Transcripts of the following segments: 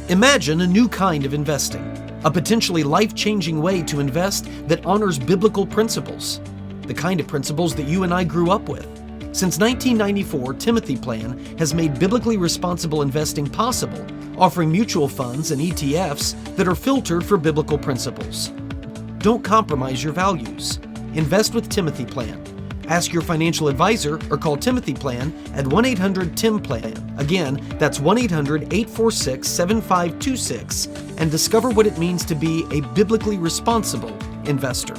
Imagine a new kind of investing, a potentially life-changing way to invest that honors biblical principles, the kind of principles that you and I grew up with. Since 1994, Timothy Plan has made biblically responsible investing possible, offering mutual funds and ETFs that are filtered for biblical principles. Don't compromise your values. Invest with Timothy Plan. Ask your financial advisor or call Timothy Plan at 1-800-TIM-PLAN. Again, that's 1-800-846-7526 and discover what it means to be a biblically responsible investor.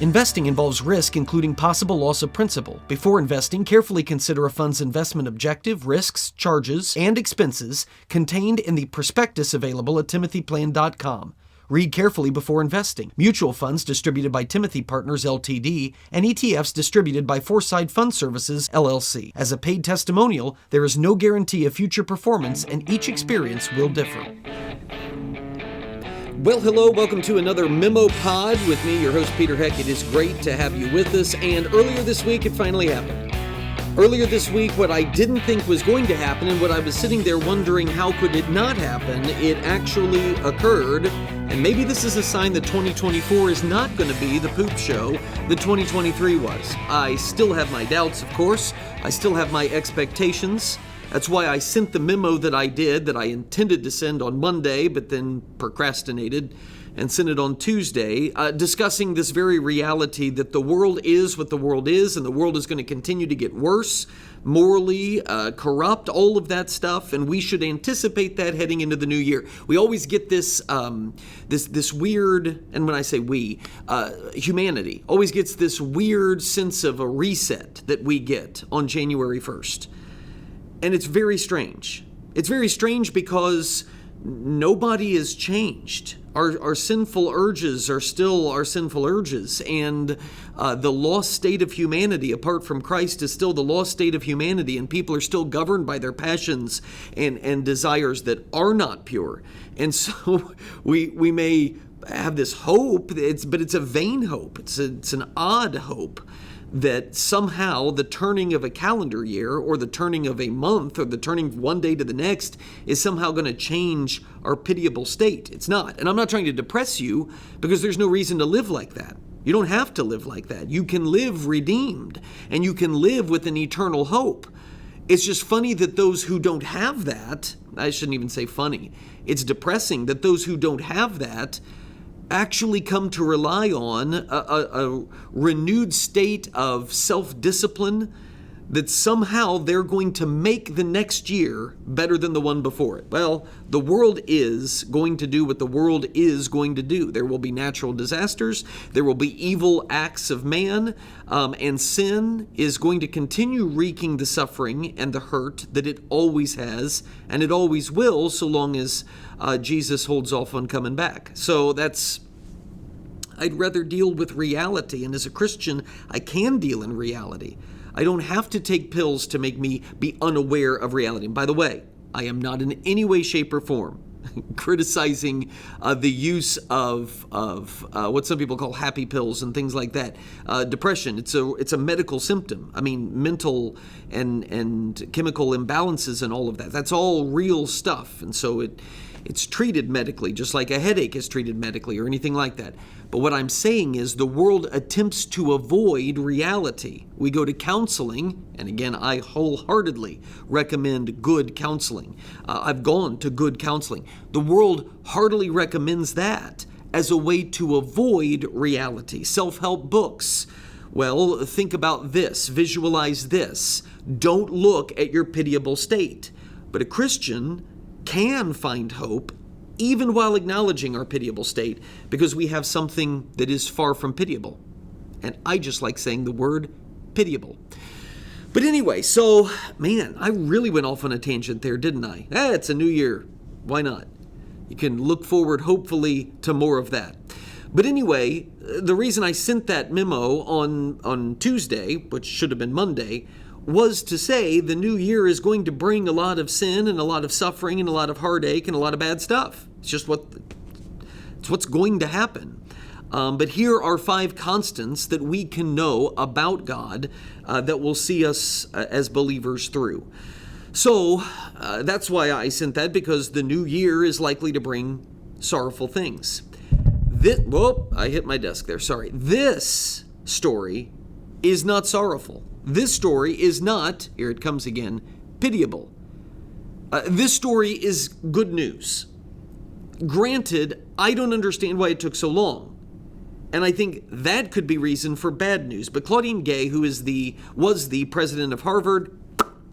Investing involves risk, including possible loss of principal. Before investing, carefully consider a fund's investment objective, risks, charges, and expenses contained in the prospectus available at timothyplan.com. Read carefully before investing. Mutual funds distributed by Timothy Partners Ltd. and ETFs distributed by Foreside Fund Services LLC. As a paid testimonial, there is no guarantee of future performance and each experience will differ. Well, hello, welcome to another MemoPod with me, your host Peter Heck. It is great to have you with us, and earlier this week it finally happened. Earlier this week, what I didn't think was going to happen and what I was sitting there wondering how could it not happen, it actually occurred. And maybe this is a sign that 2024 is not going to be the poop show that 2023 was. I still have my doubts, of course. I still have my expectations. That's why I sent the memo that I did, that I intended to send on Monday, but then procrastinated and sent it on Tuesday, discussing this very reality that the world is what the world is, and the world is going to continue to get worse, morally corrupt, all of that stuff, and we should anticipate that heading into the new year. We always get this weird, and when I say we, humanity always gets this weird sense of a reset that we get on January 1st. And it's very strange. It's very strange because nobody has changed. Our sinful urges are still our sinful urges, and the lost state of humanity apart from Christ is still the lost state of humanity, and people are still governed by their passions and desires that are not pure. And so we may have this hope, but it's a vain hope. It's an odd hope that somehow the turning of a calendar year or the turning of a month or the turning of one day to the next is somehow going to change our pitiable state. It's not. And I'm not trying to depress you, because there's no reason to live like that. You don't have to live like that. You can live redeemed and you can live with an eternal hope. It's just funny that those who don't have that, I shouldn't even say funny, it's depressing that those who don't have that actually come to rely on a renewed state of self-discipline that somehow they're going to make the next year better than the one before it. Well, the world is going to do what the world is going to do. There will be natural disasters. There will be evil acts of man, and sin is going to continue wreaking the suffering and the hurt that it always has, and it always will, so long as Jesus holds off on coming back. So I'd rather deal with reality, and as a Christian, I can deal in reality. I don't have to take pills to make me be unaware of reality. And by the way, I am not in any way, shape, or form criticizing the use of what some people call happy pills and things like that. Depression, it's a medical symptom. I mean, mental and chemical imbalances and all of that. That's all real stuff. And so it's treated medically, just like a headache is treated medically or anything like that. But what I'm saying is the world attempts to avoid reality. We go to counseling, and again, I wholeheartedly recommend good counseling. I've gone to good counseling. The world heartily recommends that as a way to avoid reality. Self-help books. Well, think about this, visualize this. Don't look at your pitiable state. But a Christian can find hope even while acknowledging our pitiable state, because we have something that is far from pitiable. And I just like saying the word pitiable. But anyway, so, man, I really went off on a tangent there, didn't I? It's a new year. Why not? You can look forward, hopefully, to more of that. But anyway, the reason I sent that memo on Tuesday, which should have been Monday, was to say the new year is going to bring a lot of sin and a lot of suffering and a lot of heartache and a lot of bad stuff. It's just what's going to happen. But here are 5 constants that we can know about God that will see us as believers through. So that's why I sent that, because the new year is likely to bring sorrowful things. I hit my desk there, sorry. This story is not sorrowful. This story is not, here it comes again, pitiable. This story is good news. Granted, I don't understand why it took so long. And I think that could be reason for bad news. But Claudine Gay, who was the president of Harvard,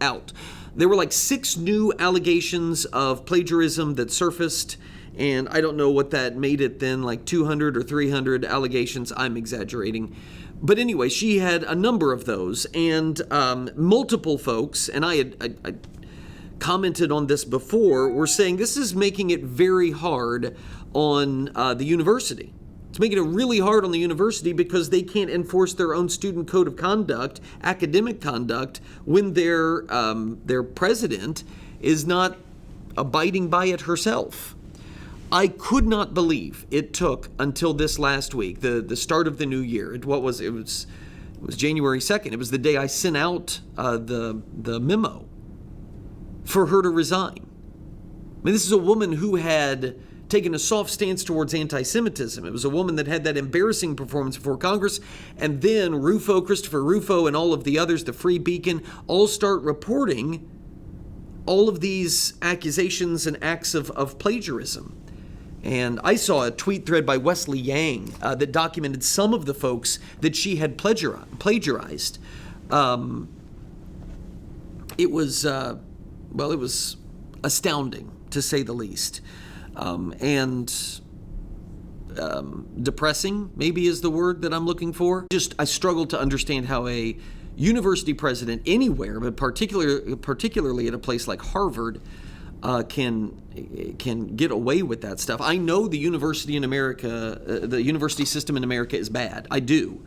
out. There were like 6 new allegations of plagiarism that surfaced, and I don't know what that made it then, like 200 or 300 allegations. I'm exaggerating. But anyway, she had a number of those, and multiple folks, and I commented on this before, were saying this is making it very hard on the university. It's making it really hard on the university because they can't enforce their own student code of conduct, academic conduct, when their president is not abiding by it herself. I could not believe it took until this last week, the start of the new year. It was January 2nd. It was the day I sent out the memo for her to resign. I mean, this is a woman who had taken a soft stance towards anti-Semitism. It was a woman that had that embarrassing performance before Congress, and then Rufo, Christopher Rufo, and all of the others, the Free Beacon, all start reporting all of these accusations and acts of plagiarism. And I saw a tweet thread by Wesley Yang that documented some of the folks that she had plagiarized. It was astounding, to say the least. And depressing, maybe, is the word that I'm looking for. I struggle to understand how a university president anywhere, but particularly at a place like Harvard, can get away with that stuff. I know the university in America, the university system in America is bad. I do.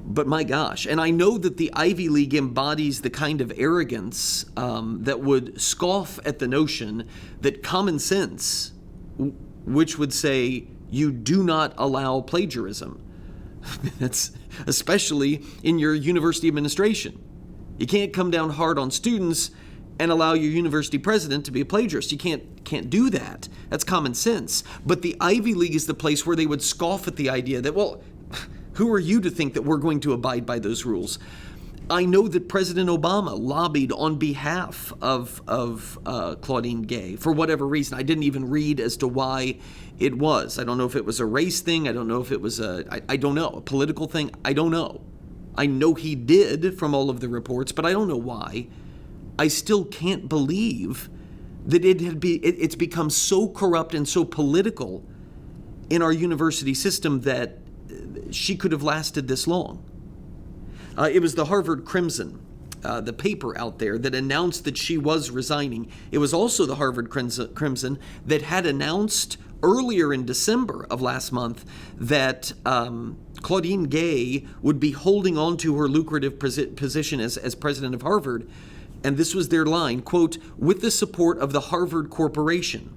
But my gosh, and I know that the Ivy League embodies the kind of arrogance that would scoff at the notion that common sense, which would say you do not allow plagiarism. That's especially in your university administration. You can't come down hard on students and allow your university president to be a plagiarist. You can't do that. That's common sense. But the Ivy League is the place where they would scoff at the idea that, well, who are you to think that we're going to abide by those rules? I know that President Obama lobbied on behalf of Claudine Gay for whatever reason. I didn't even read as to why it was. I don't know if it was a race thing. I don't know if it was I don't know, a political thing. I don't know. I know he did from all of the reports, but I don't know why. I still can't believe that it's become so corrupt and so political in our university system that she could have lasted this long. It was the Harvard Crimson, the paper out there, that announced that she was resigning. It was also the Harvard Crimson that had announced earlier in December of last month that Claudine Gay would be holding on to her lucrative position as president of Harvard. And this was their line, quote, "with the support of the Harvard Corporation."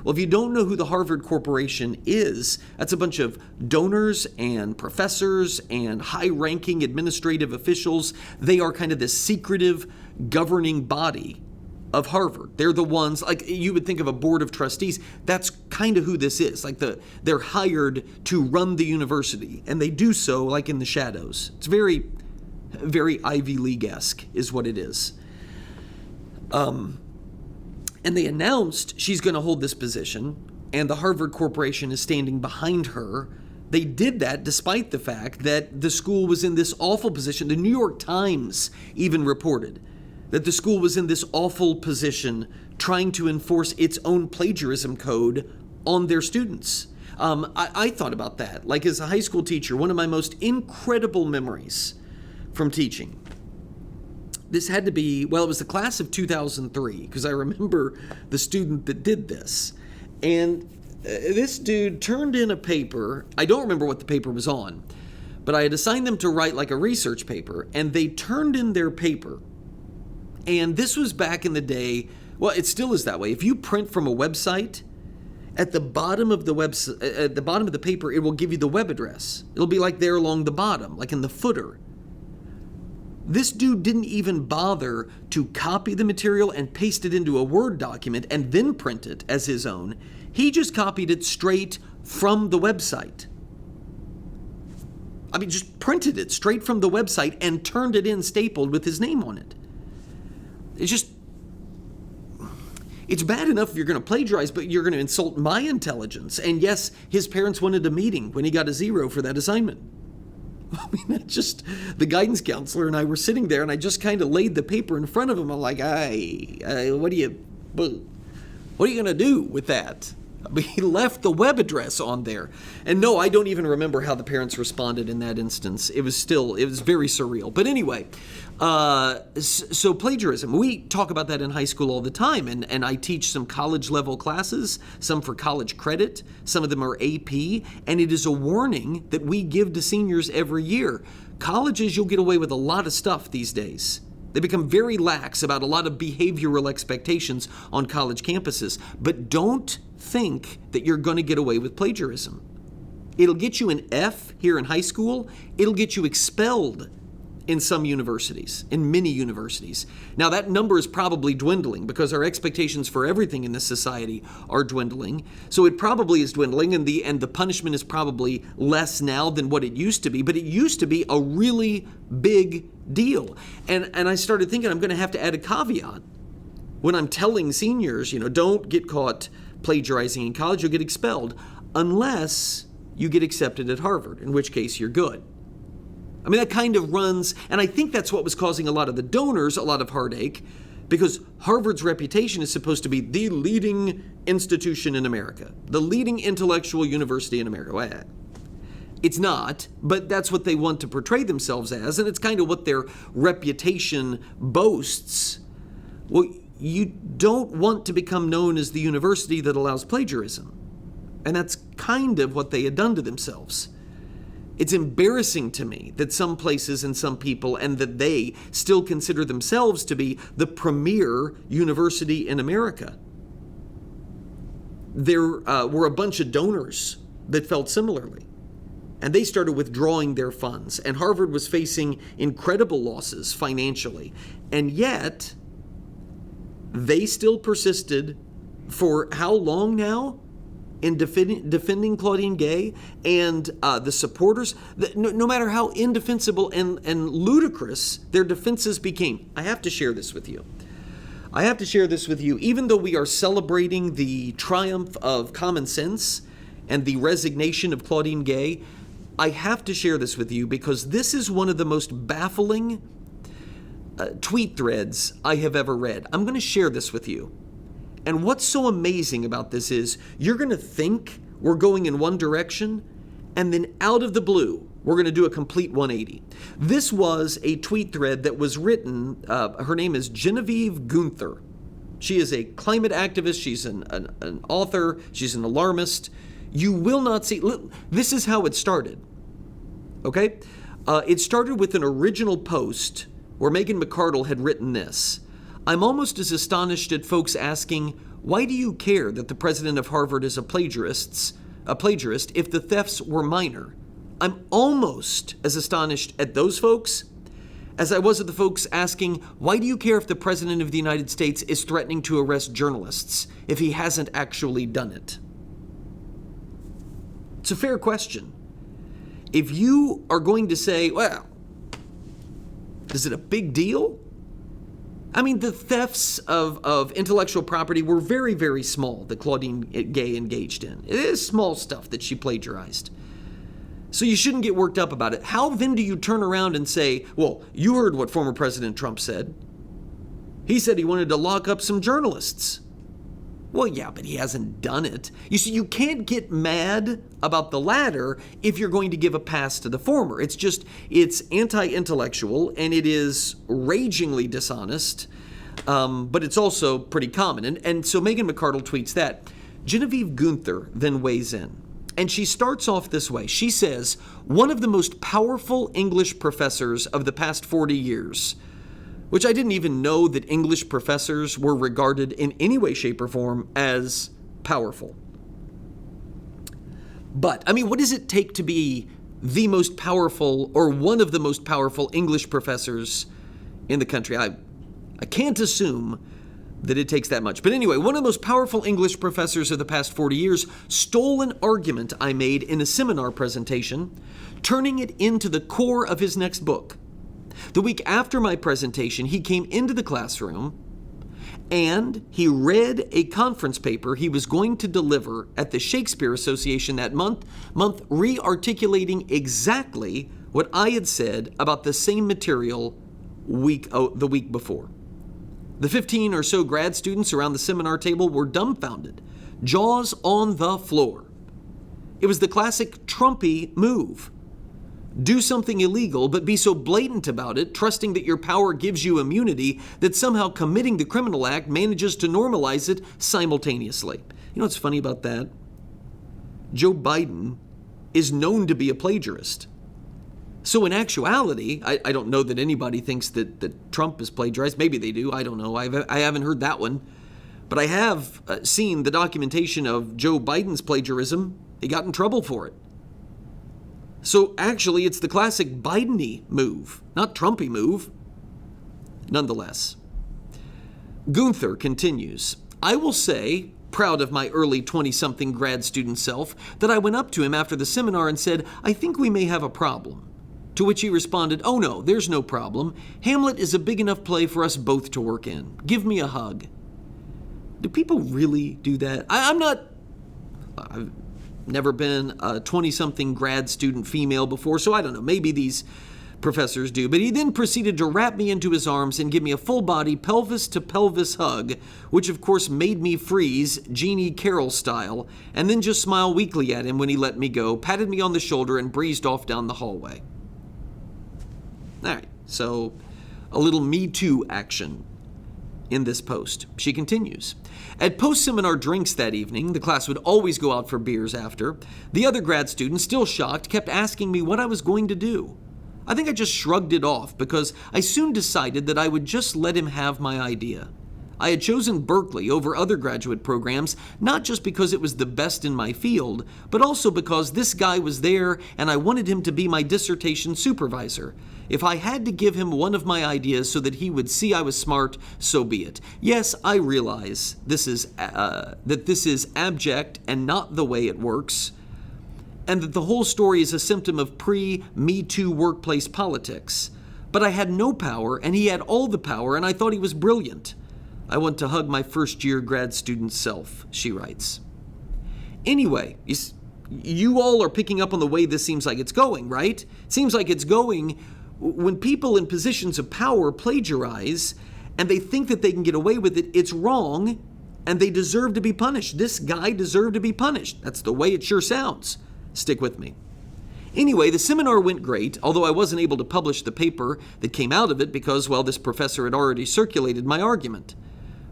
Well, if you don't know who the Harvard Corporation is, that's a bunch of donors and professors and high-ranking administrative officials. They are kind of the secretive governing body of Harvard. They're the ones, like you would think of a board of trustees. That's kind of who this is. Like they're hired to run the university, and they do so like in the shadows. It's very, very Ivy League-esque is what it is. And they announced she's going to hold this position, and the Harvard Corporation is standing behind her. They did that despite the fact that the school was in this awful position. The New York Times even reported that the school was in this awful position trying to enforce its own plagiarism code on their students. I thought about that. Like, as a high school teacher, one of my most incredible memories from teaching, this had to be, well, it was the class of 2003, because I remember the student that did this. And this dude turned in a paper. I don't remember what the paper was on, but I had assigned them to write like a research paper, and they turned in their paper. And this was back in the day. Well, it still is that way. If you print from a website, at the bottom of the paper, it will give you the web address. It'll be like there along the bottom, like in the footer. This dude didn't even bother to copy the material and paste it into a Word document and then print it as his own. He just copied it straight from the website. I mean, just printed it straight from the website and turned it in stapled with his name on it. It's bad enough if you're going to plagiarize, but you're going to insult my intelligence. And yes, his parents wanted a meeting when he got a 0 for that assignment. I mean, the guidance counselor and I were sitting there, and I just kind of laid the paper in front of him. I'm like, what are you going to do with that? I mean, he left the web address on there. And no, I don't even remember how the parents responded in that instance. It was very surreal. But anyway, so plagiarism, we talk about that in high school all the time. And I teach some college level classes, some for college credit, some of them are AP. And it is a warning that we give to seniors every year. Colleges, you'll get away with a lot of stuff these days. They become very lax about a lot of behavioral expectations on college campuses. But don't think that you're going to get away with plagiarism. It'll get you an F here in high school. It'll get you expelled in some universities, in many universities. Now, that number is probably dwindling because our expectations for everything in this society are dwindling. So it probably is dwindling, and the punishment is probably less now than what it used to be. But it used to be a really big deal. And I started thinking I'm going to have to add a caveat when I'm telling seniors, don't get caught plagiarizing in college, you'll get expelled, unless you get accepted at Harvard, in which case you're good. I mean, that kind of runs, and I think that's what was causing a lot of the donors a lot of heartache, because Harvard's reputation is supposed to be the leading institution in America, the leading intellectual university in America. Well, it's not, but that's what they want to portray themselves as, and it's kind of what their reputation boasts. Well, you don't want to become known as the university that allows plagiarism. And that's kind of what they had done to themselves. It's embarrassing to me that some places and some people, and that they still consider themselves to be the premier university in America. There were a bunch of donors that felt similarly. And they started withdrawing their funds. And Harvard was facing incredible losses financially. And yet, they still persisted for how long now in defending Claudine Gay, and the supporters, no matter how indefensible and ludicrous their defenses became. I have to share this with you. Even though we are celebrating the triumph of common sense and the resignation of Claudine Gay, I have to share this with you because this is one of the most baffling tweet threads I have ever read. I'm going to share this with you. And what's so amazing about this is you're going to think we're going in one direction, and then out of the blue, we're going to do a complete 180. This was a tweet thread that was written, her name is Genevieve Gunther. She is a climate activist. She's an author. She's an alarmist. You will not see, this is how it started, okay? It started with an original post where Megan McArdle had written this. I'm almost as astonished at folks asking, why do you care that the president of Harvard is a plagiarist if the thefts were minor? I'm almost as astonished at those folks as I was at the folks asking, why do you care if the president of the United States is threatening to arrest journalists if he hasn't actually done it? It's a fair question. If you are going to say, well, is it a big deal? I mean, the thefts of intellectual property were very, very small that Claudine Gay engaged in. It is small stuff that she plagiarized. So you shouldn't get worked up about it. How then do you turn around and say, well, you heard what former President Trump said. He said he wanted to lock up some journalists. Well, yeah, but he hasn't done it. You see, you can't get mad about the latter if you're going to give a pass to the former. It's anti-intellectual, and it is ragingly dishonest, but it's also pretty common. And so Megan McArdle tweets that. Genevieve Gunther then weighs in, and she starts off this way. She says, one of the most powerful English professors of the past 40 years, which I didn't even know that English professors were regarded in any way, shape, or form as powerful. But, I mean, what does it take to be the most powerful or one of the most powerful English professors in the country. I can't assume that it takes that much. But anyway, one of the most powerful English professors of the past 40 years stole an argument I made in a seminar presentation, turning it into the core of his next book. The week after my presentation, he came into the classroom and he read a conference paper he was going to deliver at the Shakespeare Association that month re-articulating exactly what I had said about the same material the week before. The 15 or so grad students around the seminar table were dumbfounded, jaws on the floor. It was the classic Trumpy move. Do something illegal, but be so blatant about it, trusting that your power gives you immunity, that somehow committing the criminal act manages to normalize it simultaneously. You know what's funny about that? Joe Biden is known to be a plagiarist. So in actuality, I don't know that anybody thinks that Trump is plagiarized. Maybe they do. I don't know. I haven't heard that one. But I have seen the documentation of Joe Biden's plagiarism. He got in trouble for it. So actually, it's the classic Biden-y move, not Trumpy move. Nonetheless, Gunther continues, I will say, proud of my early 20-something grad student self, that I went up to him after the seminar and said, I think we may have a problem. To which he responded, oh no, there's no problem. Hamlet is a big enough play for us both to work in. Give me a hug. Do people really do that? I've never been a 20-something grad student female before, so I don't know. Maybe these professors do. But he then proceeded to wrap me into his arms and give me a full-body, pelvis-to-pelvis hug, which of course made me freeze, Jeannie Carroll style, and then just smile weakly at him when he let me go, patted me on the shoulder, and breezed off down the hallway. All right, so a little Me Too action in this post. She continues. At post-seminar drinks that evening, the class would always go out for beers after. The other grad students, still shocked, kept asking me what I was going to do. I think I just shrugged it off because I soon decided that I would just let him have my idea. I had chosen Berkeley over other graduate programs, not just because it was the best in my field, but also because this guy was there and I wanted him to be my dissertation supervisor. If I had to give him one of my ideas so that he would see I was smart, so be it. Yes, I realize that this is abject and not the way it works, and that the whole story is a symptom of pre-Me Too workplace politics. But I had no power, and he had all the power, and I thought he was brilliant. I want to hug my first-year grad student self, she writes. Anyway, you all are picking up on the way this seems like it's going, right? It seems like it's going when people in positions of power plagiarize and they think that they can get away with it. It's wrong, and they deserve to be punished. This guy deserved to be punished. That's the way it sure sounds. Stick with me. Anyway, the seminar went great, although I wasn't able to publish the paper that came out of it because, well, this professor had already circulated my argument.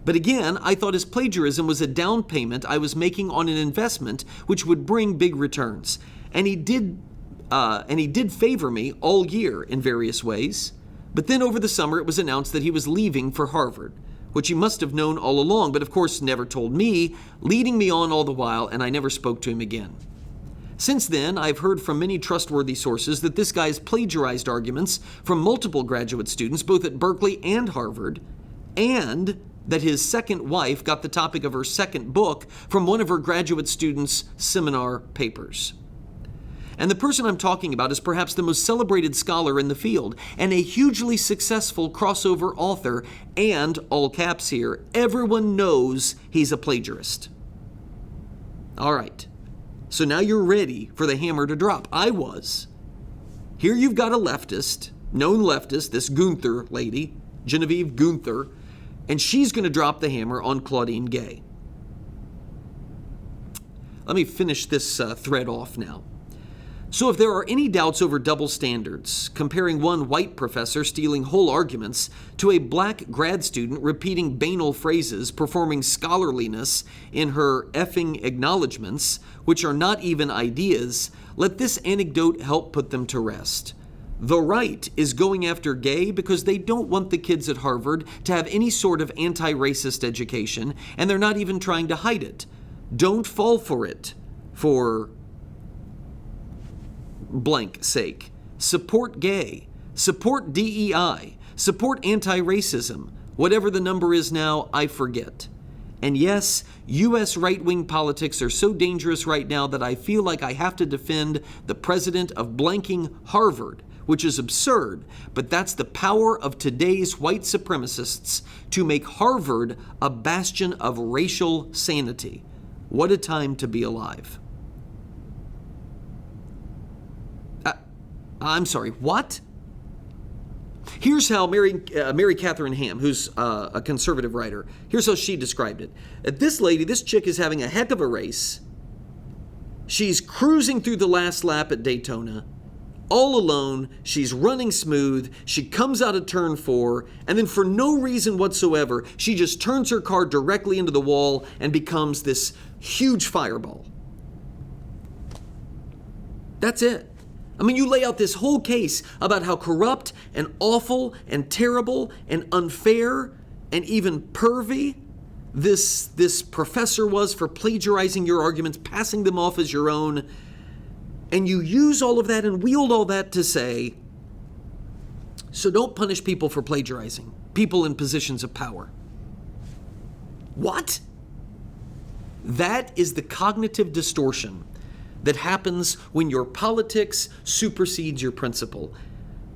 But again, I thought his plagiarism was a down payment I was making on an investment which would bring big returns. And he did favor me all year in various ways. But then over the summer, it was announced that he was leaving for Harvard, which he must have known all along, but of course never told me, leading me on all the while, and I never spoke to him again. Since then, I've heard from many trustworthy sources that this guy's plagiarized arguments from multiple graduate students, both at Berkeley and Harvard, and that his second wife got the topic of her second book from one of her graduate students' seminar papers. And the person I'm talking about is perhaps the most celebrated scholar in the field and a hugely successful crossover author, and, all caps here, everyone knows he's a plagiarist. All right, so now you're ready for the hammer to drop. I was. Here you've got a leftist, known leftist, this Gunther lady, Genevieve Gunther, and she's going to drop the hammer on Claudine Gay. Let me finish this thread off now. So if there are any doubts over double standards, comparing one white professor stealing whole arguments to a black grad student repeating banal phrases, performing scholarliness in her effing acknowledgments, which are not even ideas, let this anecdote help put them to rest. The right is going after Gay because they don't want the kids at Harvard to have any sort of anti-racist education, and they're not even trying to hide it. Don't fall for it for blank sake. Support Gay. Support DEI. Support anti-racism. Whatever the number is now, I forget. And yes, U.S. right-wing politics are so dangerous right now that I feel like I have to defend the president of blanking Harvard, which is absurd, but that's the power of today's white supremacists to make Harvard a bastion of racial sanity. What a time to be alive. I'm sorry, what? Here's how Mary Catherine Ham, who's a conservative writer, here's how she described it. This chick is having a heck of a race. She's cruising through the last lap at Daytona, all alone. She's running smooth. She comes out of turn 4, and then for no reason whatsoever, she just turns her car directly into the wall and becomes this huge fireball. That's it. I mean, you lay out this whole case about how corrupt and awful and terrible and unfair and even pervy this professor was for plagiarizing your arguments, passing them off as your own. And you use all of that and wield all that to say, so don't punish people for plagiarizing, people in positions of power. What? That is the cognitive distortion that happens when your politics supersedes your principle.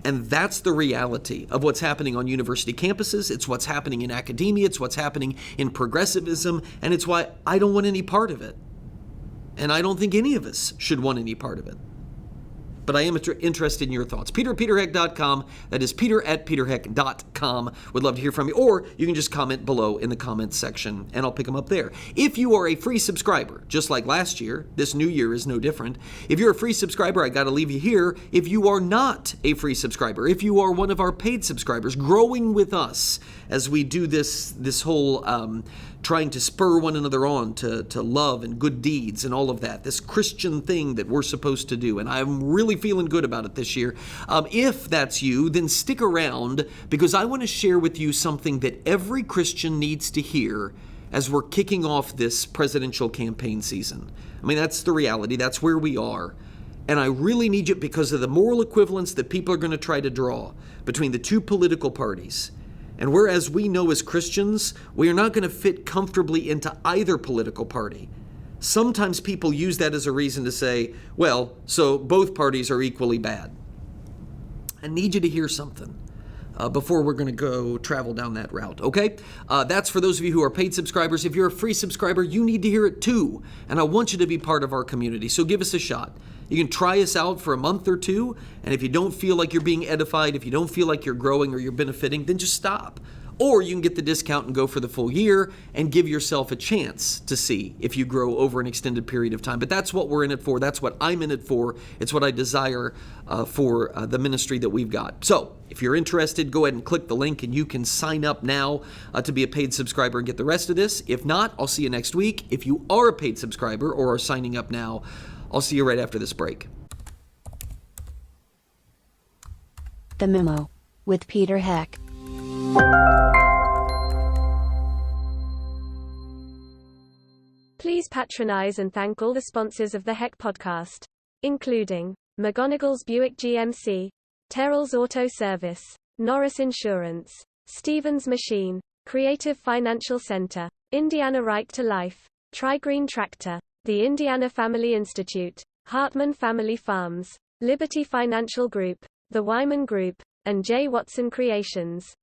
And that's the reality of what's happening on university campuses. It's what's happening in academia. It's what's happening in progressivism. And it's why I don't want any part of it. And I don't think any of us should want any part of it. But I am interested in your thoughts. Peter@peterheck.com. That is Peter@peterheck.com. Would love to hear from you. Or you can just comment below in the comments section, and I'll pick them up there. If you are a free subscriber, just like last year, this new year is no different. If you're a free subscriber, I got to leave you here. If you are not a free subscriber, if you are one of our paid subscribers, growing with us as we do this whole trying to spur one another on to love and good deeds and all of that, this Christian thing that we're supposed to do. And I'm really feeling good about it this year. If that's you, then stick around, because I want to share with you something that every Christian needs to hear as we're kicking off this presidential campaign season. I mean, that's the reality. That's where we are. And I really need you because of the moral equivalence that people are going to try to draw between the two political parties. And whereas we know as Christians, we are not going to fit comfortably into either political party. Sometimes people use that as a reason to say, well, so both parties are equally bad. I need you to hear something before we're going to go travel down that route, okay? That's for those of you who are paid subscribers. If you're a free subscriber, you need to hear it too. And I want you to be part of our community, so give us a shot. You can try us out for a month or two, and if you don't feel like you're being edified, if you don't feel like you're growing or you're benefiting, then just stop. Or you can get the discount and go for the full year and give yourself a chance to see if you grow over an extended period of time. But that's what we're in it for. That's what I'm in it for. It's what I desire for the ministry that we've got. So if you're interested, go ahead and click the link and you can sign up now to be a paid subscriber and get the rest of this. If not, I'll see you next week. If you are a paid subscriber or are signing up now, I'll see you right after this break. The Memo with Peter Heck. Please patronize and thank all the sponsors of the Heck podcast, including McGonigal's Buick GMC, Terrell's Auto Service, Norris Insurance, Stevens Machine, Creative Financial Center, Indiana Right to Life, Tri-Green Tractor, the Indiana Family Institute, Hartman Family Farms, Liberty Financial Group, the Wyman Group, and J. Watson Creations.